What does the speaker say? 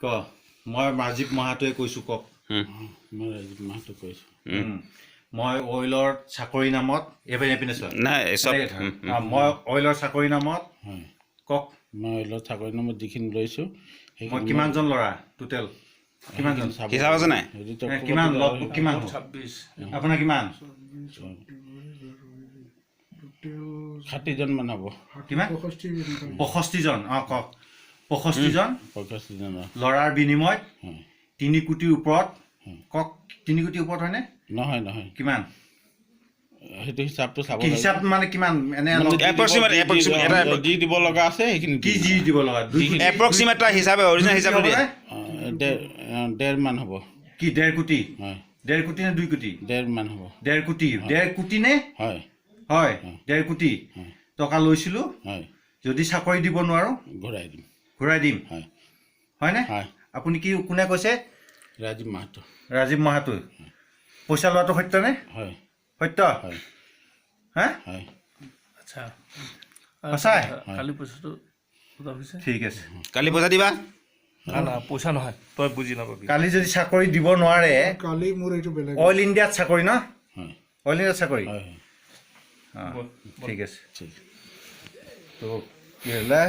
ক মই ৰাজীৱ মাহাতোৱে কৈছোঁ কওক মই ৰাজীৱ মাহাতো কৈছোঁ মই অইলৰ চাকৰি নামত এইপিনে চোৱা নাই চব মই অইলৰ চাকৰি নামত হয় কওক মই অইলৰ চাকৰি নামত যিখিনি লৈছোঁ মই কিমানজন ল'ৰা টোটেল কিমানজন হিচাপ আছে নাই কিমান কিমান 26 আপোনাৰ কিমান 60জন মান হ'ব কিমান 65জন কওক 65জন ল'ৰাৰ বিনিময়ত 3 কোটিৰ ওপৰত কওক 3 কোটিৰ ওপৰত হয়নে নহয় কিমান সেইটো হিচাপটো চাব হিচাপ মানে কিমান এনে যি দিব লগা আছে সেইখিনি কি যি দিব লগা এপ্ৰক্সিমেট হিচাপে অৰিজিনেল হিচাপে 1.5 মান হ'ব কি 1.5 কোটি হয় 1.5 কোটি নে 2 কোটি 1.5 মান হ'ব 1.5 কোটি 1.5 কোটি নে হয় হয় 1.5 কোটি টকা লৈছিলোঁ হয় যদি চাকৰি দিব নোৱাৰো ঘূৰাই দিম হয়নে আপুনি কি কোনে কৈছে ৰাজীৱ মাহাতো পইচা লোৱাটো সত্য নে হয় সত্য হা হয় আচ্ছা সঁচাই কালি পইচাটো ঠিক আছে কালি পইচা দিবা না পইচা নহয় তই বুজি নাপাবি কালি যদি চাকৰি দিব নোৱাৰে কালি মোৰ এইটো বেলেগ অইল ইণ্ডিয়াত চাকৰি ন অইল ইণ্ডিয়াত চাকৰি হয় ঠিক আছে ঠিক তো কি হ'লে